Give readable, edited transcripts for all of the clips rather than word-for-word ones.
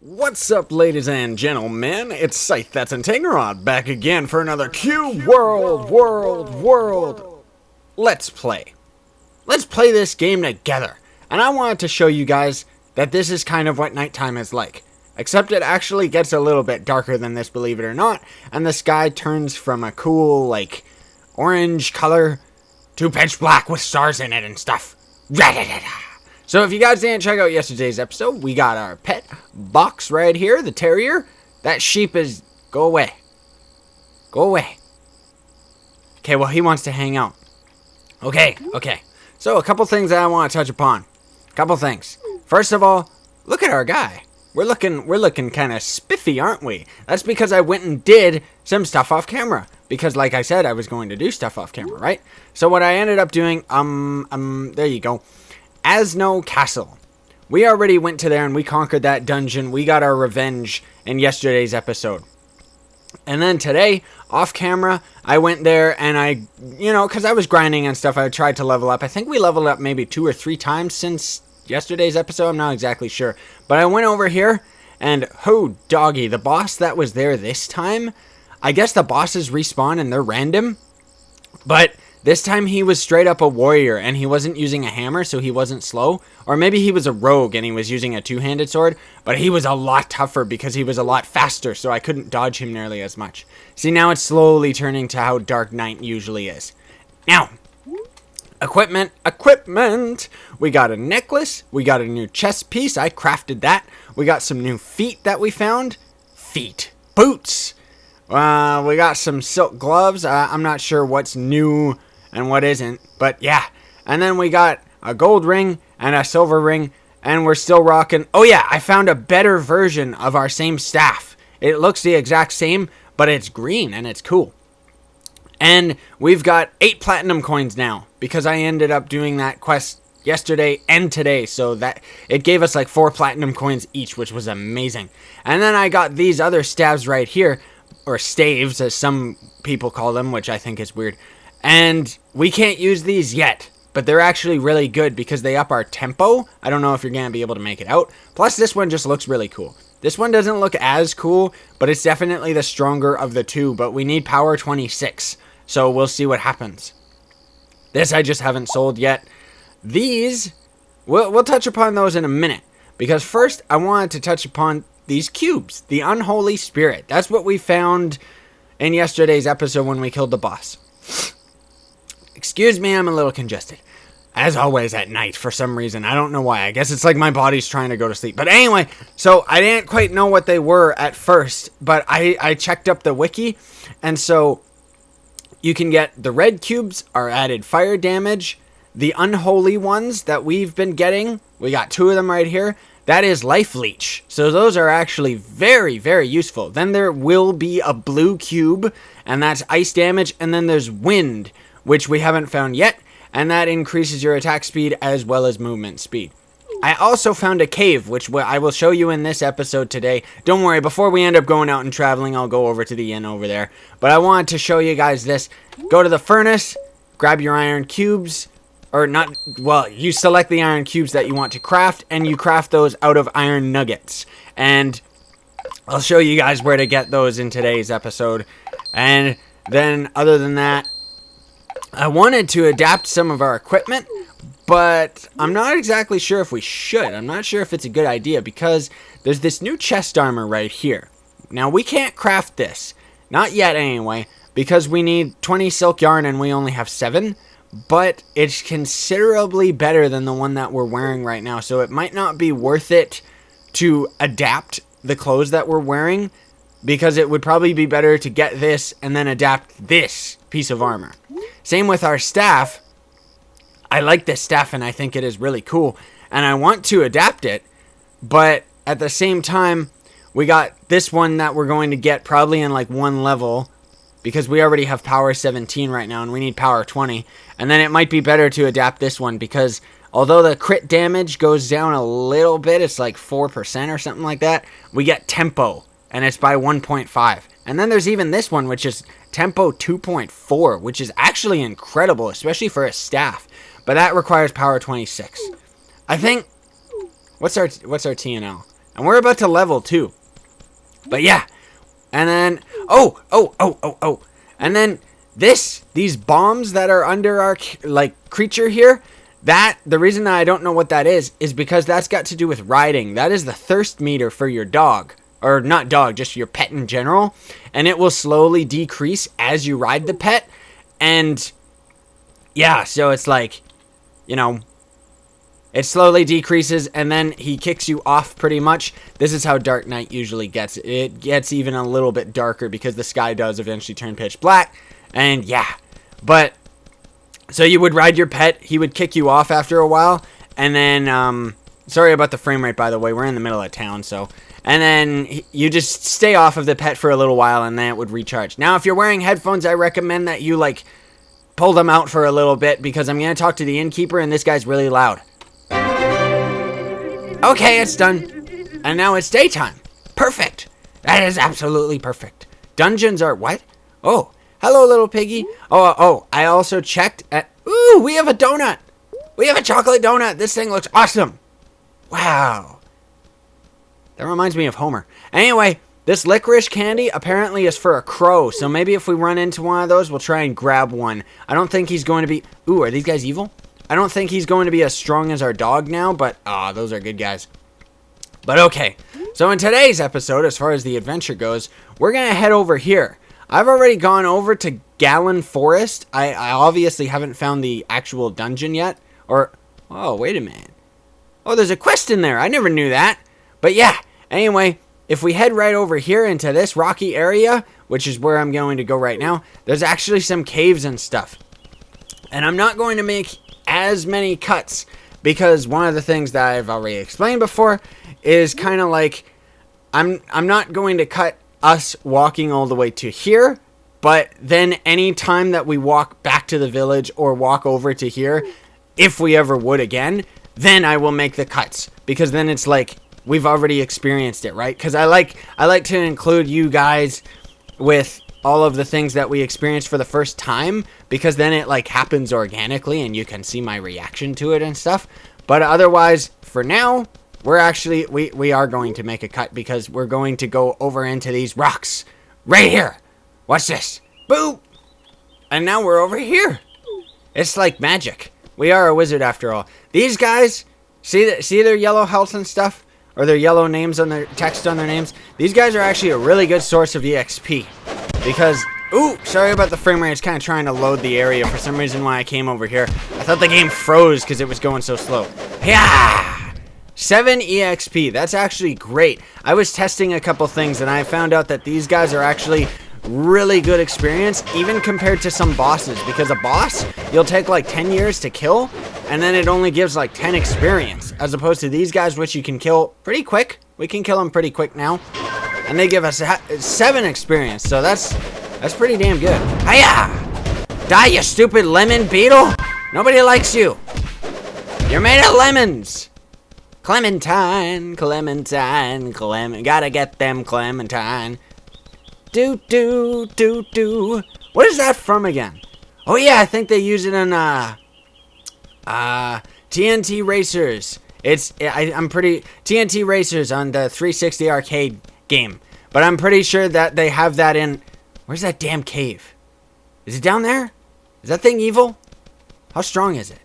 What's up, ladies and gentlemen? It's Scythe, that's Antagonrod, back again for another Cube World Let's Play. Let's play this game together. And I wanted to show you guys that this is kind of what nighttime is like. Except it actually gets a little bit darker than this, believe it or not. And the sky turns from a cool, like, orange color to pitch black with stars in it and stuff. So if you guys didn't check out yesterday's episode, we got our pet Box right here, the terrier. That sheep is... Go away. Go away. Okay, well, he wants to hang out. Okay. So a couple things that I want to touch upon. Couple things. First of all, look at our guy. We're looking kind of spiffy, aren't we? That's because I went and did some stuff off camera. Because, like I said, I was going to do stuff off camera, right? So what I ended up doing, there you go. Asno Castle. We already went to there and we conquered that dungeon. We got our revenge in yesterday's episode. And then today, off camera, I went there and I, because I was grinding and stuff, I tried to level up. I think we leveled up maybe 2 or 3 times since yesterday's episode. I'm not exactly sure. But I went over here and, oh, doggy, the boss that was there this time, I guess the bosses respawn and they're random. But this time he was straight up a warrior and he wasn't using a hammer, so he wasn't slow. Or maybe he was a rogue and he was using a two-handed sword, but he was a lot tougher because he was a lot faster, so I couldn't dodge him nearly as much. See, now it's slowly turning to how Dark Knight usually is. Now, equipment. We got a necklace. We got a new chest piece. I crafted that. We got some new feet that we found. Boots. We got some silk gloves. I'm not sure what's new and what isn't, but yeah. And then we got a gold ring and a silver ring, and we're still rocking. Oh yeah, I found a better version of our same staff. It looks the exact same, but it's green and it's cool. And we've got 8 platinum coins now because I ended up doing that quest yesterday and today, so that it gave us like 4 platinum coins each, which was amazing. And then I got these other staves right here, or staves as some people call them, which I think is weird. And we can't use these yet, but they're actually really good because they up our tempo. I don't know if you're going to be able to make it out. Plus, this one just looks really cool. This one doesn't look as cool, but it's definitely the stronger of the two, but we need power 26, so we'll see what happens. This I just haven't sold yet. These, we'll touch upon those in a minute, because first I wanted to touch upon these cubes, the unholy spirit. That's what we found in yesterday's episode when we killed the boss. Excuse me, I'm a little congested. As always at night for some reason. I don't know why. I guess it's like my body's trying to go to sleep. But anyway, so I didn't quite know what they were at first, but I checked up the wiki, and so you can get the red cubes are added fire damage. The unholy ones that we've been getting, we got 2 of them right here. That is life leech. So those are actually very, very useful. Then there will be a blue cube, and that's ice damage. And then there's wind, which we haven't found yet, and that increases your attack speed as well as movement speed. I also found a cave, which I will show you in this episode today. Don't worry, before we end up going out and traveling, I'll go over to the inn over there. But I wanted to show you guys this. Go to the furnace, grab your iron cubes. Or not, well, you select the iron cubes that you want to craft, and you craft those out of iron nuggets. And I'll show you guys where to get those in today's episode. And then, other than that, I wanted to adapt some of our equipment, but I'm not exactly sure if we should. I'm not sure if it's a good idea, because there's this new chest armor right here. Now, we can't craft this. Not yet, anyway, because we need 20 silk yarn, and we only have 7. But it's considerably better than the one that we're wearing right now. So it might not be worth it to adapt the clothes that we're wearing, because it would probably be better to get this and then adapt this piece of armor. Same with our staff. I like this staff and I think it is really cool. And I want to adapt it. But at the same time, we got this one that we're going to get probably in like 1 level, because we already have power 17 right now and we need power 20. And then it might be better to adapt this one, because although the crit damage goes down a little bit, it's like 4% or something like that, we get tempo, and it's by 1.5. And then there's even this one, which is tempo 2.4, which is actually incredible, especially for a staff. But that requires power 26. I think, what's our TNL? And we're about to level too. But yeah. And then, and then these bombs that are under our, like, creature here, the reason that I don't know what that is because that's got to do with riding. That is the thirst meter for your dog. Or not dog, just your pet in general. And it will slowly decrease as you ride the pet. And yeah, so it's like, you know, it slowly decreases and then he kicks you off pretty much. This is how Dark Knight usually gets. It gets even a little bit darker because the sky does eventually turn pitch black. And yeah, but so you would ride your pet. He would kick you off after a while. And then, sorry about the frame rate, by the way. We're in the middle of town, so. And then you just stay off of the pet for a little while and then it would recharge. Now, if you're wearing headphones, I recommend that you, like, pull them out for a little bit because I'm going to talk to the innkeeper and this guy's really loud. Okay, it's done. And now it's daytime. Perfect. That is absolutely perfect. Dungeons are what? Oh, hello, little piggy. Oh, I also checked at... Ooh, we have a donut. We have a chocolate donut. This thing looks awesome. Wow. That reminds me of Homer. Anyway, this licorice candy apparently is for a crow. So maybe if we run into one of those, we'll try and grab one. I don't think he's going to be... Ooh, are these guys evil? I don't think he's going to be as strong as our dog now, but... Ah, those are good guys. But okay. So in today's episode, as far as the adventure goes, we're going to head over here. I've already gone over to Galon Forest. I obviously haven't found the actual dungeon yet. Or... Oh, wait a minute. Oh, there's a quest in there. I never knew that. But yeah. Anyway, if we head right over here into this rocky area, which is where I'm going to go right now, there's actually some caves and stuff. And I'm not going to make as many cuts because one of the things that I've already explained before is kind of like I'm not going to cut us walking all the way to here, but then any time that we walk back to the village or walk over to here, if we ever would again, then I will make the cuts because then it's like we've already experienced it, right? Because I like to include you guys with all of the things that we experienced for the first time, because then it like happens organically and you can see my reaction to it and stuff. But otherwise, for now, we're actually we are going to make a cut because we're going to go over into these rocks right here. Watch this. Boop. And now we're over here. It's like magic. We are a wizard after all. These guys, see their yellow health and stuff? Or their yellow names on their text on their names. These guys are actually a really good source of EXP. Because, ooh, sorry about the frame rate. It's kind of trying to load the area for some reason when I came over here. I thought the game froze because it was going so slow. Yeah! 7 EXP. That's actually great. I was testing a couple things and I found out that these guys are actually really good experience, even compared to some bosses. Because a boss, you'll take like 10 years to kill, and then it only gives like 10 experience. As opposed to these guys, which you can kill pretty quick. We can kill them pretty quick now. And they give us 7 experience, so that's pretty damn good. Hiya! Die, you stupid lemon beetle! Nobody likes you. You're made of lemons. Clementine, Clementine, gotta get them Clementine. Do. What is that from again? Oh yeah, I think they use it in TNT Racers. I'm pretty TNT Racers on the 360 arcade game. But I'm pretty sure that they have that in... Where's that damn cave? Is it down there? Is that thing evil? How strong is it?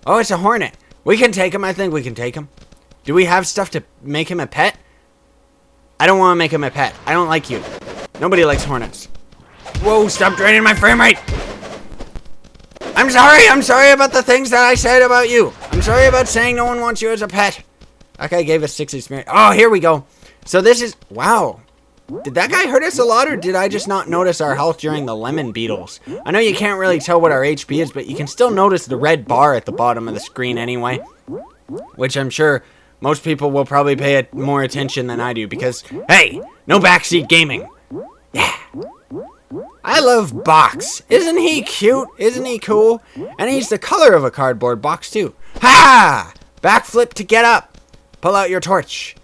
Oh, it's a hornet. We can take him. I think we can take him. Do we have stuff to make him a pet? I don't want to make him a pet. I don't like you. Nobody likes hornets. Whoa, stop draining my frame rate. I'm sorry about the things that I said about you. I'm sorry about saying no one wants you as a pet. That guy gave us 6 experience. Oh, here we go. So this is... Wow. Did that guy hurt us a lot, or did I just not notice our health during the lemon beetles? I know you can't really tell what our HP is, but you can still notice the red bar at the bottom of the screen anyway. Which I'm sure most people will probably pay more attention than I do, because, hey, no backseat gaming. Yeah. I love Box. Isn't he cute? Isn't he cool? And he's the color of a cardboard box, too. Ha! Backflip to get up. Pull out your torch.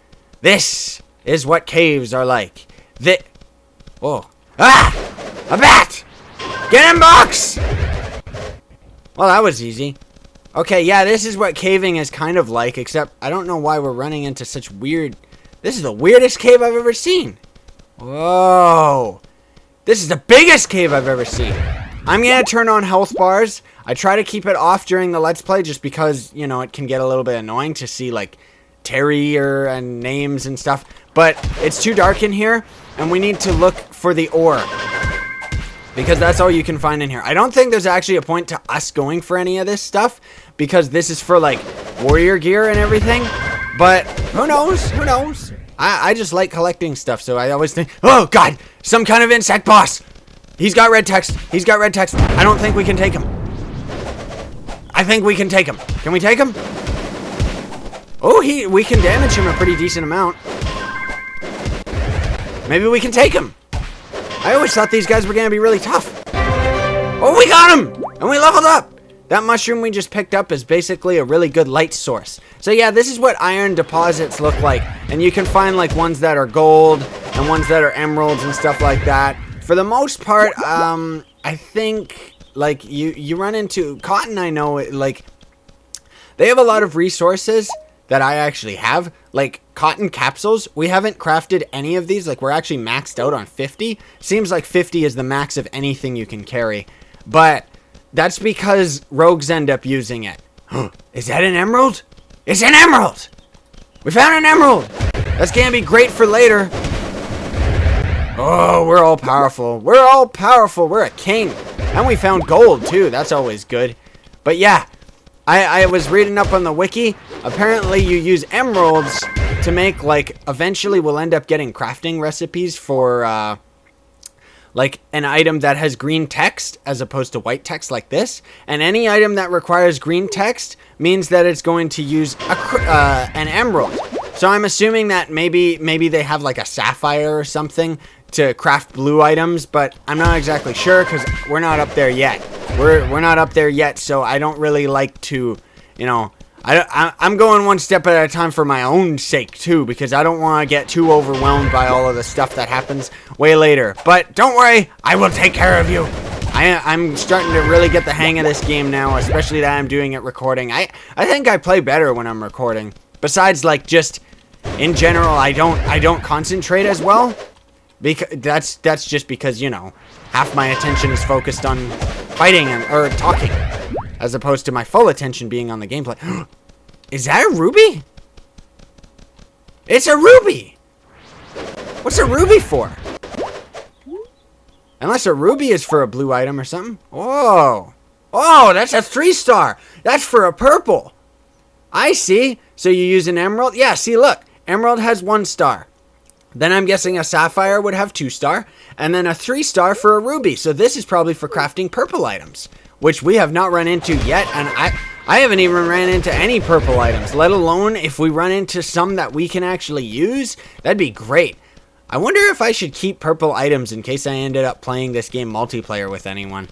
This is what caves are like. Whoa. Ah! A bat! Get him, Box! Well, that was easy. Okay, yeah, this is what caving is kind of like, except I don't know why we're running into such weird... This is the weirdest cave I've ever seen. Whoa. This is the biggest cave I've ever seen. I'm going to turn on health bars. I try to keep it off during the Let's Play just because, you know, it can get a little bit annoying to see, like, Terry and names and stuff. But it's too dark in here, and we need to look for the ore. Because that's all you can find in here. I don't think there's actually a point to us going for any of this stuff, because this is for, like, warrior gear and everything. But who knows? Who knows? I just like collecting stuff, so I always think, oh, God, some kind of insect boss. He's got red text. He's got red text. I don't think we can take him. I think we can take him. Can we take him? Oh, we can damage him a pretty decent amount. Maybe we can take him. I always thought these guys were going to be really tough. Oh, we got him! And we leveled up! That mushroom we just picked up is basically a really good light source. So yeah, this is what iron deposits look like. And you can find like ones that are gold and ones that are emeralds and stuff like that. For the most part, I think like you run into cotton. I know like they have a lot of resources that I actually have, like cotton capsules. We haven't crafted any of these. Like we're actually maxed out on 50. Seems like 50 is the max of anything you can carry, but that's because rogues end up using it. Is that an emerald? It's an emerald! We found an emerald! That's gonna be great for later. Oh, we're all powerful. We're all powerful. We're a king. And we found gold, too. That's always good. But yeah, I was reading up on the wiki. Apparently, you use emeralds to make, like, eventually we'll end up getting crafting recipes for, like, an item that has green text as opposed to white text like this. And any item that requires green text means that it's going to use an emerald. So I'm assuming that maybe they have, like, a sapphire or something to craft blue items, but I'm not exactly sure because we're not up there yet. We're not up there yet, so I don't really like to, you know, I'm going one step at a time for my own sake too, because I don't want to get too overwhelmed by all of the stuff that happens way later. But don't worry, I will take care of you. I'm starting to really get the hang of this game now, especially that I'm doing it recording. I think I play better when I'm recording. Besides, like, just in general, I don't concentrate as well. Because that's just because, you know, half my attention is focused on fighting or talking, as opposed to my full attention being on the gameplay. Is that a ruby? It's a ruby! What's a ruby for? Unless a ruby is for a blue item or something. Whoa. Oh, that's a 3-star. That's for a purple. I see. So you use an emerald? Yeah, see, look. Emerald has 1 star. Then I'm guessing a sapphire would have 2-star. And then a 3-star for a ruby. So this is probably for crafting purple items, which we have not run into yet. And I haven't even ran into any purple items, let alone if we run into some that we can actually use. That'd be great. I wonder if I should keep purple items in case I ended up playing this game multiplayer with anyone.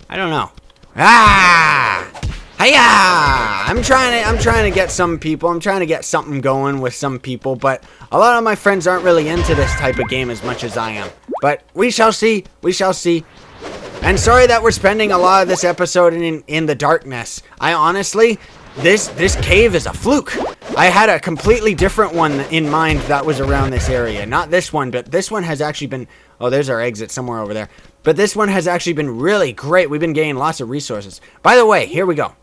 I don't know. Ah! Hiya! I'm trying to get some people. I'm trying to get something going with some people, but a lot of my friends aren't really into this type of game as much as I am. But we shall see. We shall see. And sorry that we're spending a lot of this episode in the darkness. I honestly, this cave is a fluke. I had a completely different one in mind that was around this area. Not this one, but this one has actually been... Oh, there's our exit somewhere over there. But this one has actually been really great. We've been gaining lots of resources. By the way, here we go.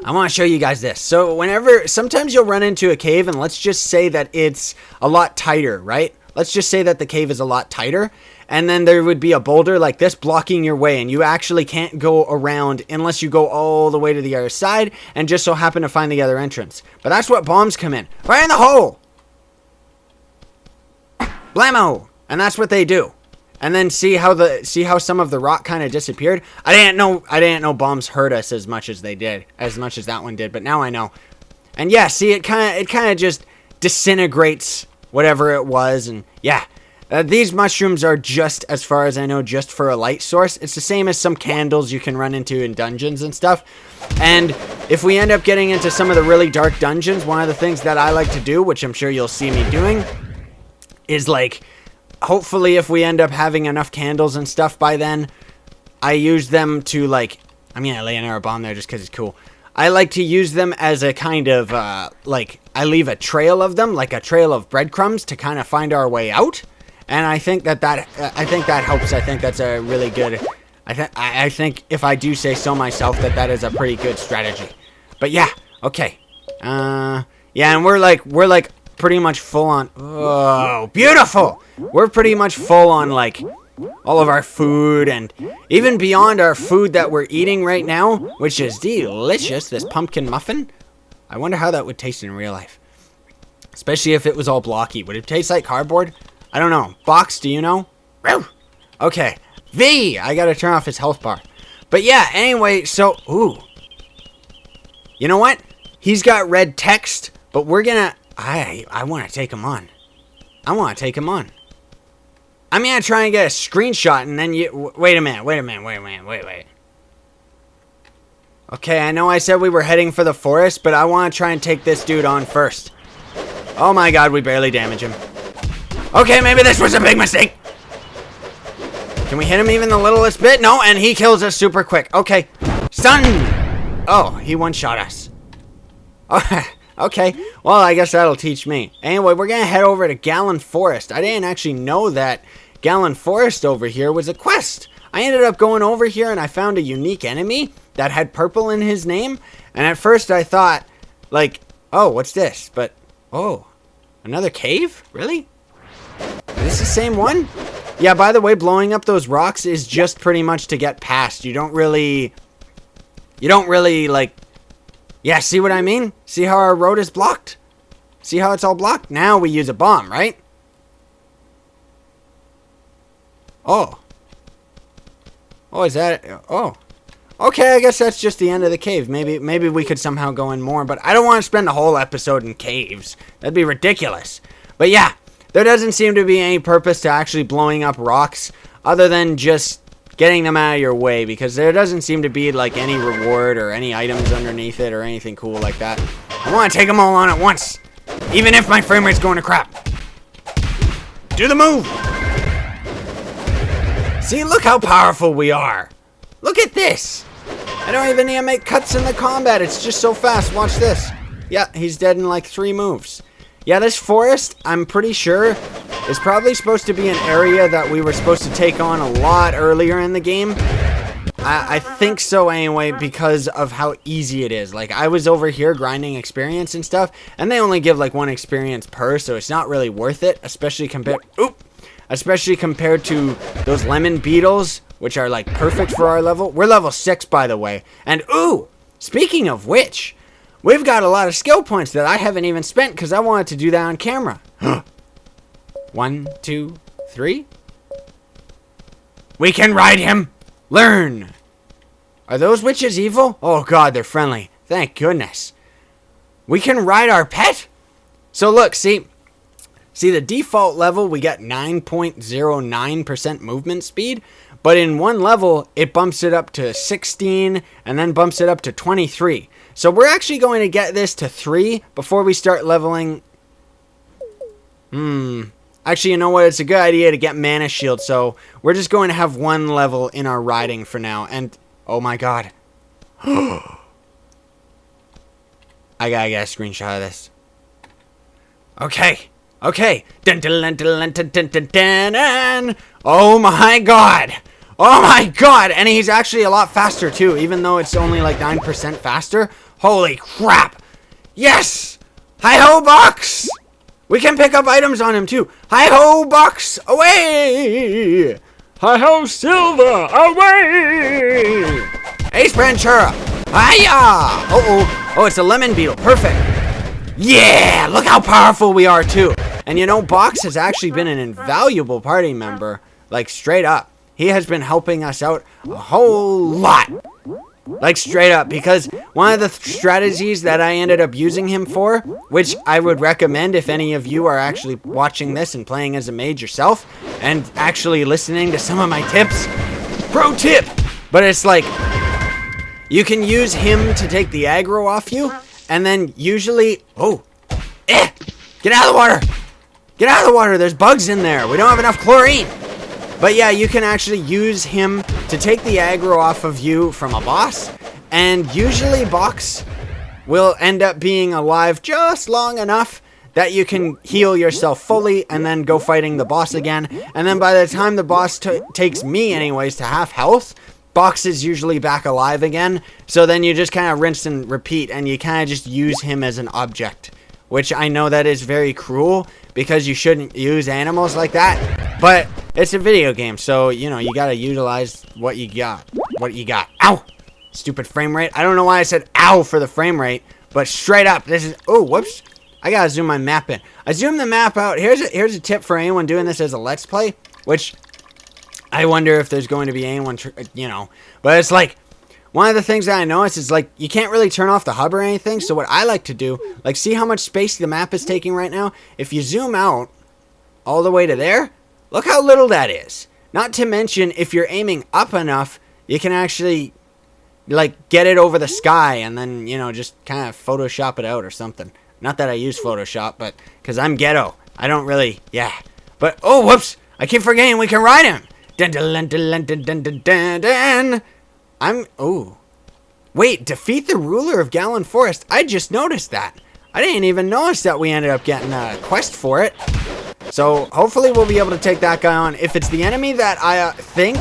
I want to show you guys this. So sometimes you'll run into a cave and let's just say that it's a lot tighter, right? Let's just say that the cave is a lot tighter. And then there would be a boulder like this blocking your way. And you actually can't go around unless you go all the way to the other side and just so happen to find the other entrance. But that's what bombs come in. Right in the hole! Blammo! And that's what they do. And then see how some of the rock kind of disappeared. I didn't know bombs hurt us as much as they did, as much as that one did. But now I know. And yeah, see, it kind of just disintegrates whatever it was. And yeah, these mushrooms are just, as far as I know, just for a light source. It's the same as some candles you can run into in dungeons and stuff. And if we end up getting into some of the really dark dungeons, one of the things that I like to do, which I'm sure you'll see me doing, is like, hopefully if we end up having enough candles and stuff by then, I use them to, like, I'm gonna lay an arrow bomb there just because it's cool. I like to use them as a kind of, like, I leave a trail of them, like a trail of breadcrumbs to kind of find our way out. And I think that helps. I think that's a really good, I think if I do say so myself, that is a pretty good strategy. But yeah, okay. Yeah, and we're like pretty much full on, oh, beautiful! We're pretty much full on, like, all of our food, and even beyond our food that we're eating right now, which is delicious, this pumpkin muffin. I wonder how that would taste in real life. Especially if it was all blocky. Would it taste like cardboard? I don't know. Box, do you know? Okay. V! I gotta turn off his health bar. But yeah, anyway, so, ooh. You know what? He's got red text, but we're gonna, I want to take him on. I want to take him on. I'm gonna try and get a screenshot, and then you... Wait a minute. Okay, I know I said we were heading for the forest, but I want to try and take this dude on first. Oh my god, we barely damage him. Okay, maybe this was a big mistake. Can we hit him even the littlest bit? No, and he kills us super quick. Okay, stun! Oh, he one-shot us. Okay, well, I guess that'll teach me. Anyway, we're gonna head over to Galon Forest. I didn't actually know that Galon Forest over here was a quest. I ended up going over here and I found a unique enemy that had purple in his name. And at first I thought, like, oh, what's this? But, oh, another cave? Really? Is this the same one? Yeah, by the way, blowing up those rocks is just pretty much to get past. You don't really, like, yeah, see what I mean? See how our road is blocked? See how it's all blocked? Now we use a bomb, right? Oh. Oh, is that... Oh. Okay, I guess that's just the end of the cave. Maybe we could somehow go in more, but I don't want to spend the whole episode in caves. That'd be ridiculous. But yeah, there doesn't seem to be any purpose to actually blowing up rocks other than just getting them out of your way, because there doesn't seem to be like any reward or any items underneath it or anything cool like that. I want to take them all on at once, even if my frame rate's going to crap. Do the move! See, look how powerful we are. Look at this. I don't even need to make cuts in the combat. It's just so fast. Watch this. Yeah, he's dead in like 3 moves. Yeah, this forest, I'm pretty sure, is probably supposed to be an area that we were supposed to take on a lot earlier in the game. I think so anyway, because of how easy it is. Like, I was over here grinding experience and stuff, and they only give like 1 experience per, so it's not really worth it, especially compared to those lemon beetles, which are like perfect for our level. We're level 6, by the way. And ooh, speaking of which, we've got a lot of skill points that I haven't even spent because I wanted to do that on camera. 1, 2, 3. We can ride him. Learn. Are those witches evil? Oh god, they're friendly. Thank goodness. We can ride our pet? So look, see the default level, we get 9.09% movement speed, but in one level, it bumps it up to 16, and then bumps it up to 23. So we're actually going to get this to 3 before we start leveling. Actually, you know what? It's a good idea to get mana shield, so we're just going to have 1 level in our riding for now, and oh my god. I gotta get a screenshot of this. Okay. Okay. Dun, dun, dun, dun, dun, dun, dun, dun, dun. Oh my god. Oh my god. And he's actually a lot faster too, even though it's only like 9% faster. Holy crap. Yes. Hi-ho, Box. We can pick up items on him too. Hi-ho, Box. Away. Hi-ho, Silver. Away. Ace Ventura. Hiya. Uh-oh. Oh, it's a lemon beetle. Perfect. Yeah, look how powerful we are too. And you know, Box has actually been an invaluable party member. Like, straight up. He has been helping us out a whole lot. Like, straight up. Because one of the strategies that I ended up using him for, which I would recommend if any of you are actually watching this and playing as a mage yourself, and actually listening to some of my tips. Pro tip! But it's like, you can use him to take the aggro off you. And then usually, get out of the water. Get out of the water. There's bugs in there. We don't have enough chlorine. But yeah, you can actually use him to take the aggro off of you from a boss. And usually Box will end up being alive just long enough that you can heal yourself fully and then go fighting the boss again. And then by the time the boss takes me anyways to half health, Box is usually back alive again. So then you just kind of rinse and repeat, and you kind of just use him as an object. Which I know that is very cruel, because you shouldn't use animals like that. But it's a video game, so, you know, you gotta utilize what you got. Ow! Stupid frame rate. I don't know why I said ow for the frame rate, but straight up, this is... Oh, whoops. I gotta zoom my map in. I zoomed the map out. Here's a tip for anyone doing this as a Let's Play, which I wonder if there's going to be anyone, you know. But it's like, one of the things that I noticed is, like, you can't really turn off the hub or anything. So what I like to do, like, see how much space the map is taking right now? If you zoom out all the way to there, look how little that is. Not to mention, if you're aiming up enough, you can actually, like, get it over the sky and then, you know, just kind of Photoshop it out or something. Not that I use Photoshop, but because I'm ghetto. I don't really, yeah. But, oh, whoops. I keep forgetting we can ride him. Dun, dun, dun, dun, dun, dun, dun, dun, dun. Oh. Wait, defeat the ruler of Galon Forest. I just noticed that. I didn't even notice that we ended up getting a quest for it. So, hopefully we'll be able to take that guy on. If it's the enemy that I think,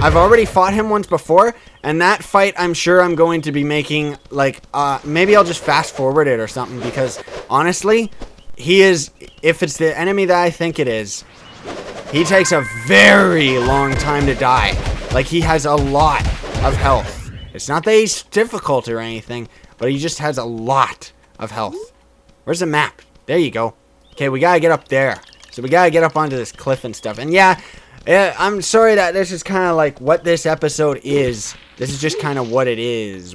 I've already fought him once before, and that fight I'm sure I'm going to be making, like, maybe I'll just fast forward it or something, because, honestly, he is, if it's the enemy that I think it is, he takes a very long time to die. Like, he has a lot of health. It's not that he's difficult or anything, but he just has a lot of health. Where's the map? There you go. Okay, we gotta get up there. So we gotta get up onto this cliff and stuff. And yeah, I'm sorry that this is kind of like what this episode is. This is just kind of what it is.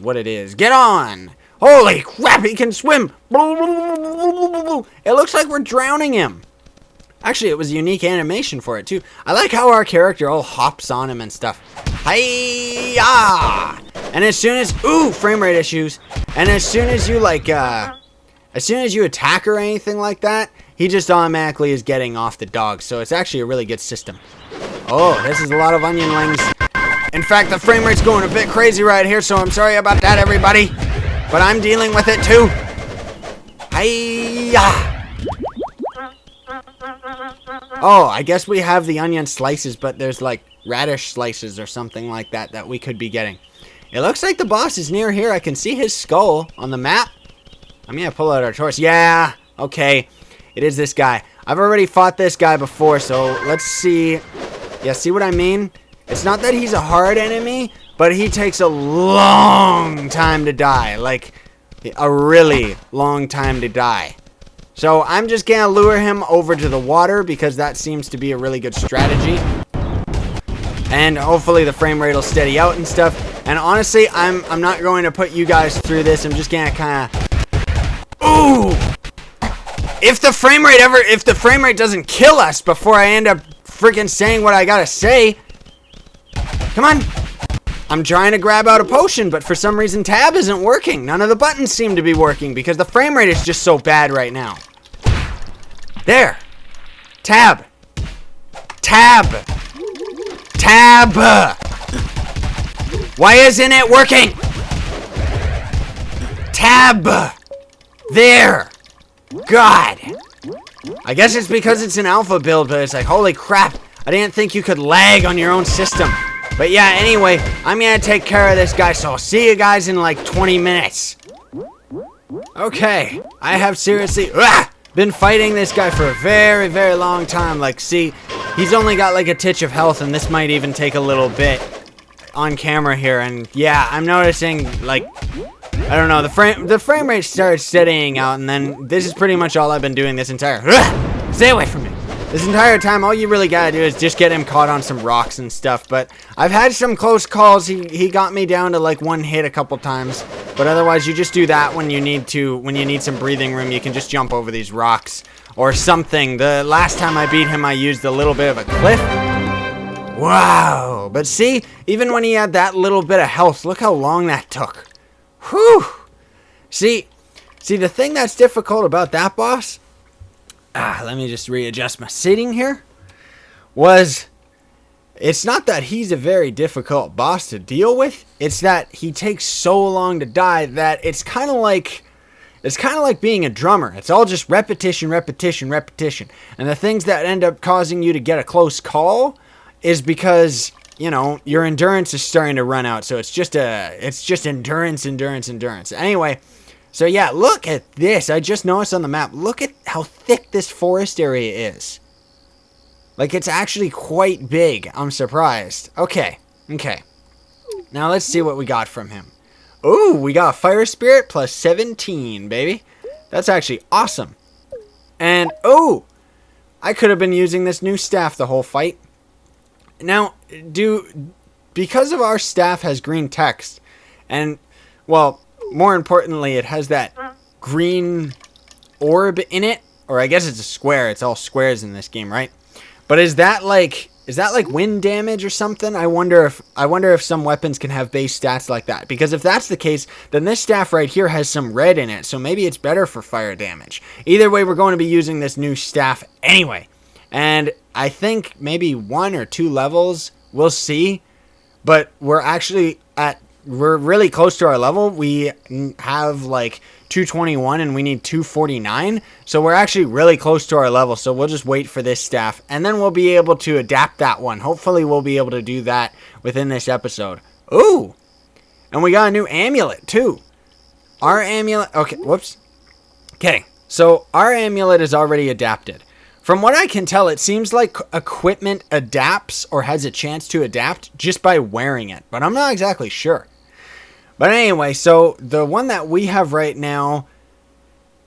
Get on! Holy crap, he can swim! It looks like we're drowning him. Actually, it was a unique animation for it, too. I like how our character all hops on him and stuff. Hi-ya! And as soon as... Ooh, frame rate issues. And as soon as you, like, as soon as you attack or anything like that, he just automatically is getting off the dog. So it's actually a really good system. Oh, this is a lot of onion rings. In fact, the frame rate's going a bit crazy right here, so I'm sorry about that, everybody. But I'm dealing with it, too. Hi-ya! Oh, I guess we have the onion slices, but there's like radish slices or something like that that we could be getting. It looks like the boss is near here. I can see his skull on the map. I'm gonna pull out our torch. Yeah, okay. It is this guy. I've already fought this guy before, so let's see. Yeah, see what I mean? It's not that he's a hard enemy, but he takes a long time to die. Like, a really long time to die. So I'm just gonna lure him over to the water because that seems to be a really good strategy. And hopefully the frame rate will steady out and stuff. And honestly, I'm not going to put you guys through this. I'm just gonna kind of... Ooh! If the frame rate doesn't kill us before I end up freaking saying what I gotta say. Come on. I'm trying to grab out a potion, but for some reason tab isn't working. None of the buttons seem to be working because the frame rate is just so bad right now. There. Tab. Tab. Tab. Why isn't it working? Tab. There. God. I guess it's because it's an alpha build, but it's like, holy crap. I didn't think you could lag on your own system. But yeah, anyway, I'm gonna take care of this guy, so I'll see you guys in like 20 minutes. Okay. I have seriously... been fighting this guy for a very, very long time. Like, see, he's only got like a titch of health, and this might even take a little bit on camera here. And yeah, I'm noticing, like, I don't know, the frame rate started steadying out, and then this is pretty much all I've been doing this entire... Stay away from me. This entire time, all you really gotta do is just get him caught on some rocks and stuff. But I've had some close calls. He got me down to like one hit a couple times. But otherwise, you just do that when you need some breathing room. You can just jump over these rocks or something. The last time I beat him, I used a little bit of a cliff. Wow. But see, even when he had that little bit of health, look how long that took. Whew. See, the thing that's difficult about that boss... let me just readjust my seating here. Was It's not that he's a very difficult boss to deal with. It's that he takes so long to die that it's kind of like being a drummer. It's all just repetition, repetition, repetition. And the things that end up causing you to get a close call is because, you know, your endurance is starting to run out. So it's just endurance, endurance, endurance. Anyway, so yeah, look at this. I just noticed on the map. Look at how thick this forest area is. Like, it's actually quite big. I'm surprised. Okay. Now let's see what we got from him. Ooh, we got Fire Spirit plus 17, baby. That's actually awesome. And, oh, I could have been using this new staff the whole fight. Now, because of our staff has green text, and, well, more importantly, it has that green orb in it, or I guess it's a square. It's all squares in this game, right? But is that like wind damage or something? I wonder if some weapons can have base stats like that. Because if that's the case, then this staff right here has some red in it. So maybe it's better for fire damage. Either way, we're going to be using this new staff anyway. And I think maybe 1 or 2 levels, we'll see. But we're really close to our level. We have like 221 and we need 249. So we're actually really close to our level. So we'll just wait for this staff and then we'll be able to adapt that one. Hopefully we'll be able to do that within this episode. Ooh, and we got a new amulet too. Our amulet, okay, whoops. Okay, so our amulet is already adapted. From what I can tell, it seems like equipment adapts or has a chance to adapt just by wearing it, but I'm not exactly sure. But anyway, so the one that we have right now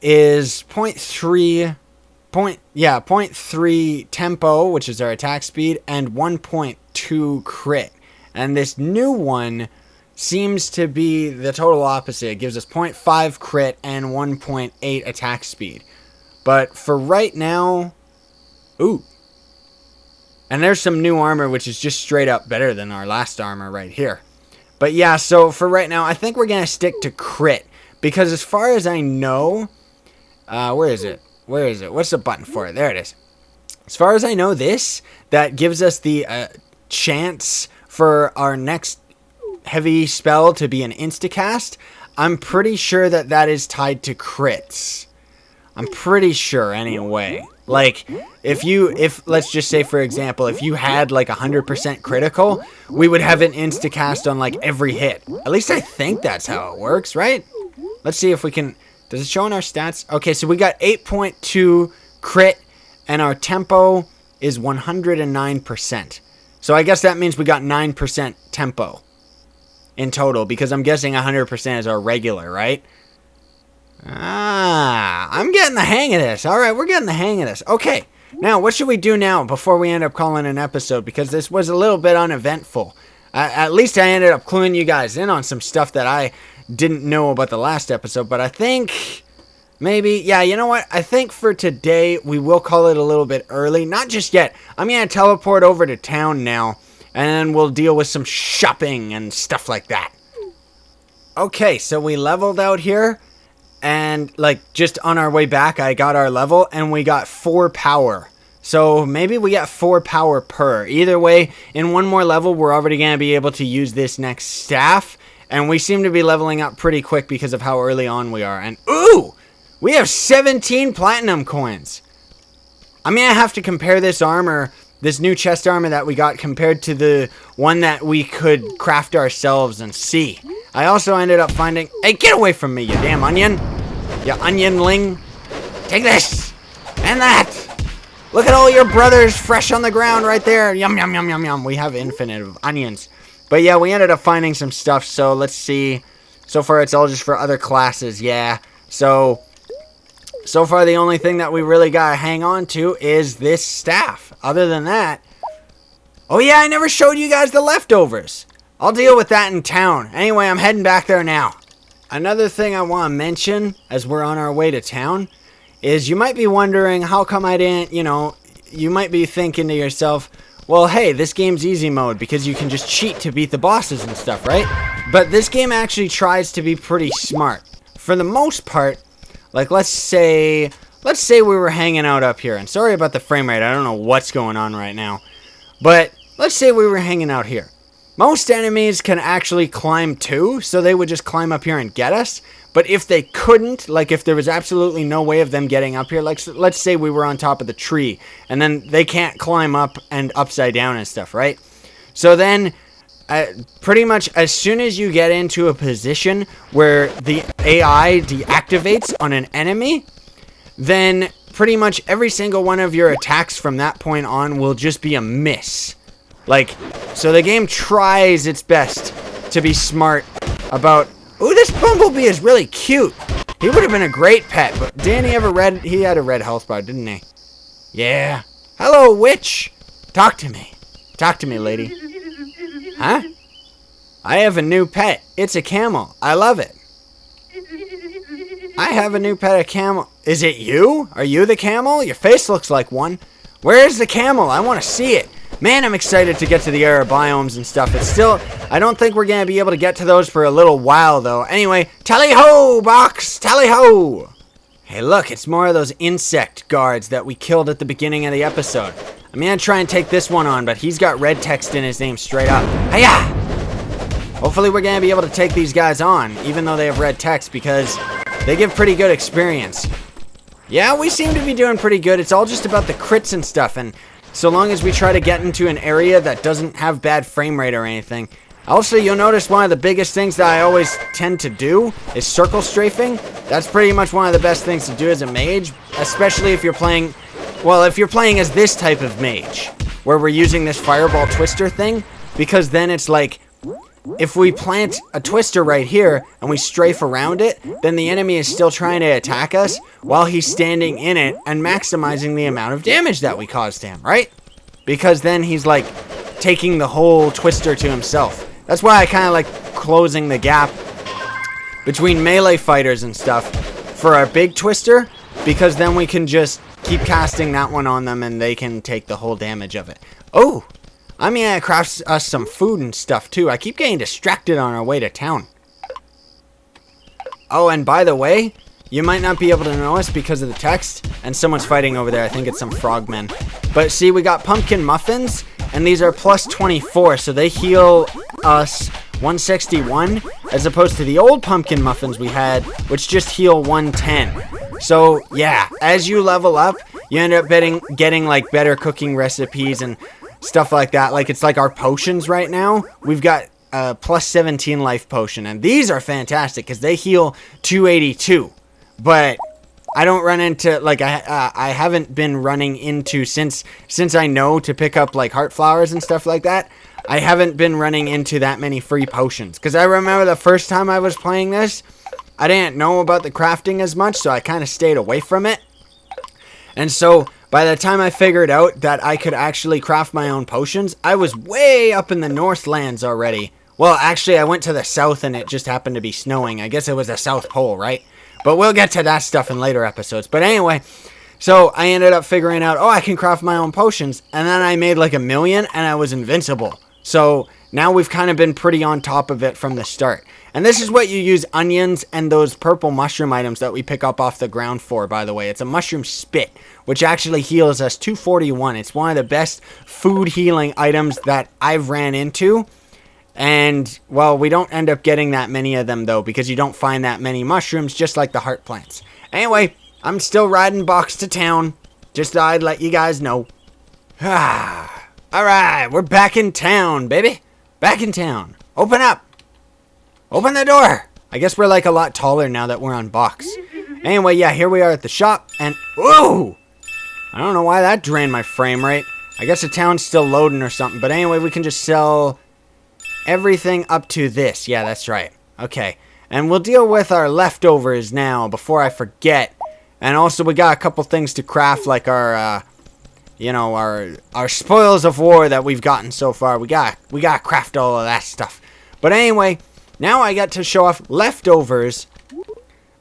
is 0.3 tempo, which is our attack speed, and 1.2 crit. And this new one seems to be the total opposite. It gives us 0.5 crit and 1.8 attack speed. But for right now, ooh. And there's some new armor, which is just straight up better than our last armor right here. But yeah, so for right now, I think we're going to stick to crit. Because as far as I know, where is it? What's the button for it? There it is. As far as I know, that gives us the chance for our next heavy spell to be an instacast. I'm pretty sure that is tied to crits. I'm pretty sure anyway. Like, if let's just say, for example, if you had like 100% critical, we would have an instacast on like every hit. At least I think that's how it works, right? Let's see if we can. Does it show in our stats? Okay, so we got 8.2 crit and our tempo is 109%. So I guess that means we got 9% tempo in total, because I'm guessing 100% is our regular, right? I'm getting the hang of this. All right, we're getting the hang of this. Okay, now what should we do now before we end up calling an episode? Because this was a little bit uneventful. At least I ended up cluing you guys in on some stuff that I didn't know about the last episode. But I think maybe, yeah, you know what? I think for today we will call it a little bit early. Not just yet. I'm going to teleport over to town now, and then we'll deal with some shopping and stuff like that. Okay, so we leveled out here. And, like, just on our way back, I got our level, and we got 4 power. So, maybe we got 4 power per. Either way, in one more level, we're already going to be able to use this next staff. And we seem to be leveling up pretty quick because of how early on we are. And, ooh! We have 17 platinum coins. I'm going to have to compare this armor, this new chest armor that we got, compared to the one that we could craft ourselves and see. I also ended up finding... Hey, get away from me, you damn onion! You onionling! Take this! And that! Look at all your brothers fresh on the ground right there! Yum, yum, yum, yum, yum. We have infinite of onions. But yeah, we ended up finding some stuff, so let's see. So far, it's all just for other classes, yeah. So far, the only thing that we really gotta hang on to is this staff. Other than that... Oh yeah, I never showed you guys the leftovers! I'll deal with that in town. Anyway, I'm heading back there now. Another thing I want to mention as we're on our way to town is you might be wondering how come I didn't, you might be thinking to yourself, well, hey, this game's easy mode because you can just cheat to beat the bosses and stuff, right? But this game actually tries to be pretty smart. For the most part, like let's say we were hanging out up here. And sorry about the frame rate. I don't know what's going on right now. But let's say we were hanging out here. Most enemies can actually climb too, so they would just climb up here and get us. But if they couldn't, like if there was absolutely no way of them getting up here, like let's say we were on top of the tree, and then they can't climb up and upside down and stuff, right? So then, pretty much as soon as you get into a position where the AI deactivates on an enemy, then pretty much every single one of your attacks from that point on will just be a miss. Like, so the game tries its best to be smart about, ooh, this bumblebee is really cute. He would have been a great pet, but didn't he have a red, he had a red health bar, didn't he? Yeah. Hello, witch. Talk to me. Talk to me, lady. Huh? I have a new pet. It's a camel. I love it. I have a new pet, a camel. Is it you? Are you the camel? Your face looks like one. Where's the camel? I want to see it. Man, I'm excited to get to the arid biomes and stuff. It's still, I don't think we're going to be able to get to those for a little while, though. Anyway, tally-ho, box! Tally-ho! Hey, look, it's more of those insect guards that we killed at the beginning of the episode. I'm going to try and take this one on, but he's got red text in his name straight up. Hiya! Hopefully we're going to be able to take these guys on, even though they have red text, because they give pretty good experience. Yeah, we seem to be doing pretty good. It's all just about the crits and stuff, and so long as we try to get into an area that doesn't have bad frame rate or anything. Also, you'll notice one of the biggest things that I always tend to do is circle strafing. That's pretty much one of the best things to do as a mage, especially if you're playing, well, if you're playing as this type of mage, where we're using this fireball twister thing, because then it's like, if we plant a twister right here and we strafe around it, then the enemy is still trying to attack us while he's standing in it and maximizing the amount of damage that we caused him, right? Because then he's like taking the whole twister to himself. That's why I kind of like closing the gap between melee fighters and stuff for our big twister, because then we can just keep casting that one on them and they can take the whole damage of it. Oh! I mean, I craft us some food and stuff, too. I keep getting distracted on our way to town. Oh, and by the way, you might not be able to know us because of the text, and someone's fighting over there. I think it's some frogmen. But see, we got pumpkin muffins, and these are plus 24, so they heal us 161, as opposed to the old pumpkin muffins we had, which just heal 110. So, yeah, as you level up, you end up getting like, better cooking recipes and stuff like that. Like, it's like our potions right now. We've got a plus 17 life potion, and these are fantastic because they heal 282. But I don't run into, like, I haven't been running into, since I know to pick up, like, heart flowers and stuff like that, I haven't been running into that many free potions. Because I remember the first time I was playing this, I didn't know about the crafting as much, so I kind of stayed away from it. And so by the time I figured out that I could actually craft my own potions, I was way up in the Northlands already. Well, actually, I went to the south and it just happened to be snowing. I guess it was the South Pole, right? But we'll get to that stuff in later episodes. But anyway, so I ended up figuring out, oh, I can craft my own potions. And then I made like 1,000,000 and I was invincible. So now we've kind of been pretty on top of it from the start. And this is what you use onions and those purple mushroom items that we pick up off the ground for, by the way. It's a mushroom spit, which actually heals us 241. It's one of the best food healing items that I've ran into. And, well, we don't end up getting that many of them, though, because you don't find that many mushrooms, just like the heart plants. Anyway, I'm still riding Box to town. Just thought I'd let you guys know. Alright, we're back in town, baby. Back in town. Open up. Open the door. I guess we're like a lot taller now that we're on Box. Anyway, yeah, here we are at the shop, and whoa! I don't know why that drained my frame rate. I guess the town's still loading or something, but anyway, we can just sell everything up to this. Yeah, that's right. Okay, and we'll deal with our leftovers now before I forget. And also, we got a couple things to craft, like our, our spoils of war that we've gotten so far. We gotta craft all of that stuff. But anyway, now I got to show off leftovers.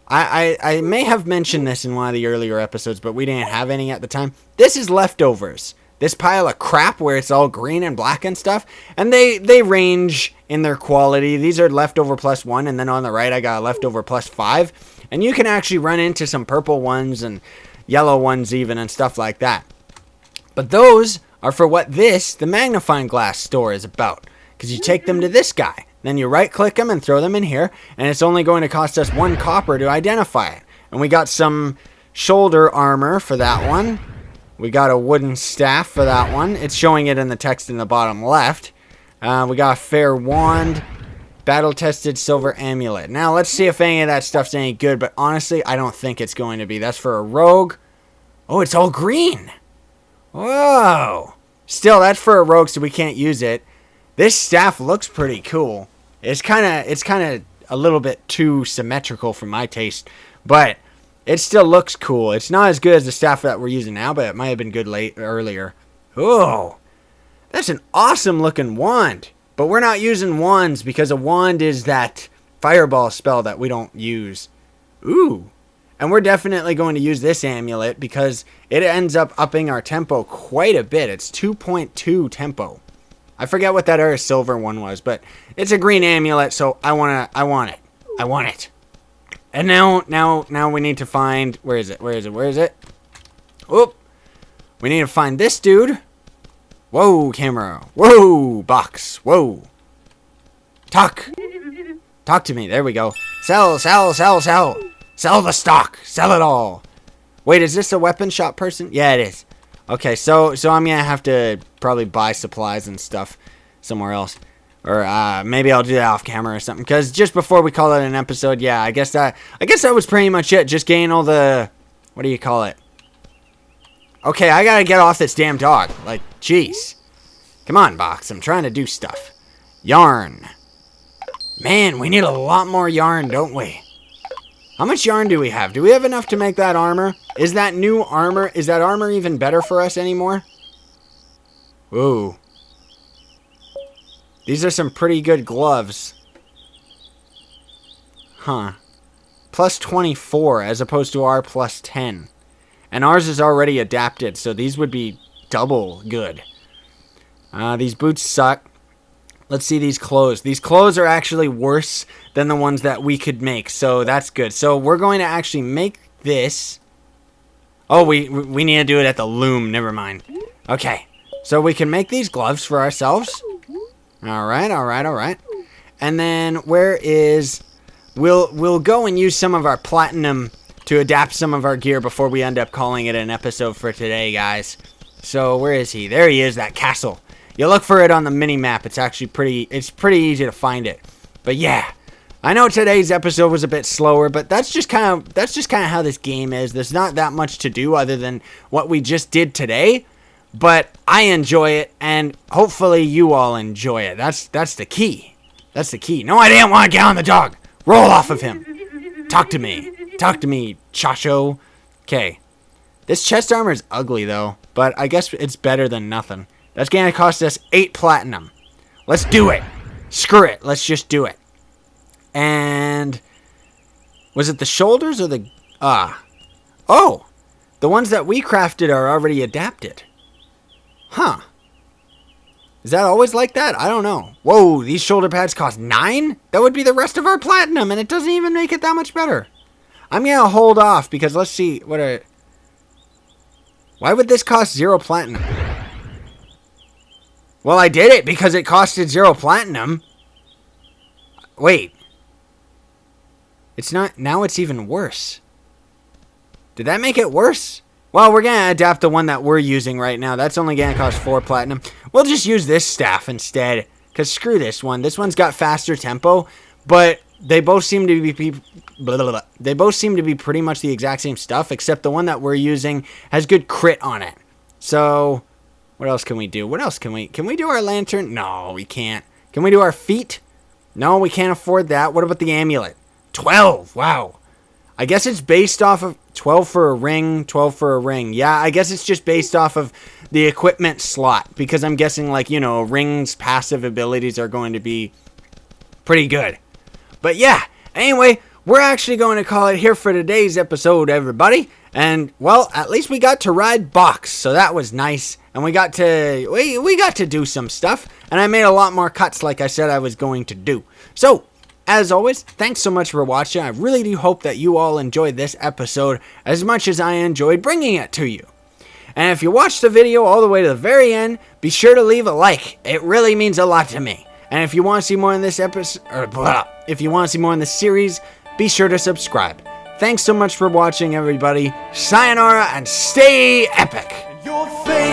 I may have mentioned this in one of the earlier episodes, but we didn't have any at the time. This is leftovers. This pile of crap where it's all green and black and stuff. And they range in their quality. These are leftover +1, and then on the right I got a leftover +5. And you can actually run into some purple ones and yellow ones even and stuff like that. But those are for what this, the magnifying glass store, is about. Because you take them to this guy. Then you right click them and throw them in here. And it's only going to cost us 1 copper to identify it. And we got some shoulder armor for that one. We got a wooden staff for that one. It's showing it in the text in the bottom left. We got a fair wand. Battle-tested silver amulet. Now, let's see if any of that stuff's any good. But honestly, I don't think it's going to be. That's for a rogue. Oh, it's all green. Whoa. Still, that's for a rogue, so we can't use it. This staff looks pretty cool. It's kind of a little bit too symmetrical for my taste. But it still looks cool. It's not as good as the staff that we're using now, but it might have been good earlier. Oh, that's an awesome looking wand. But we're not using wands because a wand is that fireball spell that we don't use. Ooh. And we're definitely going to use this amulet because it ends up upping our tempo quite a bit. It's 2.2 tempo. I forget what that other silver one was, but it's a green amulet, so I want it. And now we need to find, where is it? Oop. We need to find this dude. Whoa, camera. Whoa, box. Whoa. Talk to me. There we go. Sell. Sell the stock. Sell it all. Wait, is this a weapon shop person? Yeah, it is. Okay, so I'm gonna have to probably buy supplies and stuff somewhere else. Or maybe I'll do that off camera or something. Because just before we call it an episode, yeah, I guess that was pretty much it. Just getting all the, what do you call it? Okay, I gotta get off this damn dog. Like, jeez. Come on, box. I'm trying to do stuff. Yarn. Man, we need a lot more yarn, don't we? How much yarn do we have? Do we have enough to make that armor? Is that new armor? Is that armor even better for us anymore? Ooh. These are some pretty good gloves. Huh. Plus 24 as opposed to our plus 10. And ours is already adapted, so these would be double good. These boots suck. Let's see these clothes. These clothes are actually worse than the ones that we could make, so that's good. So we're going to actually make this. Oh, we need to do it at the loom. Never mind. Okay, so we can make these gloves for ourselves. All right. And then where is... We'll go and use some of our platinum to adapt some of our gear before we end up calling it an episode for today, guys. So where is he? There he is, that castle. You look for it on the mini-map. It's actually pretty easy to find it. But yeah, I know today's episode was a bit slower, but that's just kind of how this game is. There's not that much to do other than what we just did today, but I enjoy it, and hopefully you all enjoy it. That's the key. That's the key. No, I didn't want to get on the dog. Roll off of him. Talk to me, Chacho. Okay. This chest armor is ugly though, but I guess it's better than nothing. That's going to cost us 8 platinum. Let's do it. Screw it. Let's just do it. And was it the shoulders or the... Oh, the ones that we crafted are already adapted. Huh. Is that always like that? I don't know. Whoa, these shoulder pads cost 9? That would be the rest of our platinum, and it doesn't even make it that much better. I'm going to hold off because let's see. Why would this cost 0 platinum? Well, I did it because it costed 0 platinum. Wait. It's not... Now it's even worse. Did that make it worse? Well, we're going to adapt the one that we're using right now. That's only going to cost 4 platinum. We'll just use this staff instead. Because screw this one. This one's got faster tempo. But they both seem to be... They both seem to be pretty much the exact same stuff. Except the one that we're using has good crit on it. So... What else can we do? Can we do our lantern? No, we can't. Can we do our feet? No, we can't afford that. What about the amulet? 12. Wow. I guess it's based off of 12 for a ring, 12 for a ring. Yeah, I guess it's just based off of the equipment slot. Because I'm guessing, like, you know, ring's passive abilities are going to be pretty good. But yeah, anyway, we're actually going to call it here for today's episode, everybody. And, well, at least we got to ride Box, so that was nice. And we got to do some stuff. And I made a lot more cuts like I said I was going to do. So, as always, thanks so much for watching. I really do hope that you all enjoyed this episode as much as I enjoyed bringing it to you. And if you watch the video all the way to the very end, be sure to leave a like. It really means a lot to me. And if you want to see more in this episode, if you want to see more in this series, be sure to subscribe. Thanks so much for watching, everybody. Sayonara and stay epic. Your face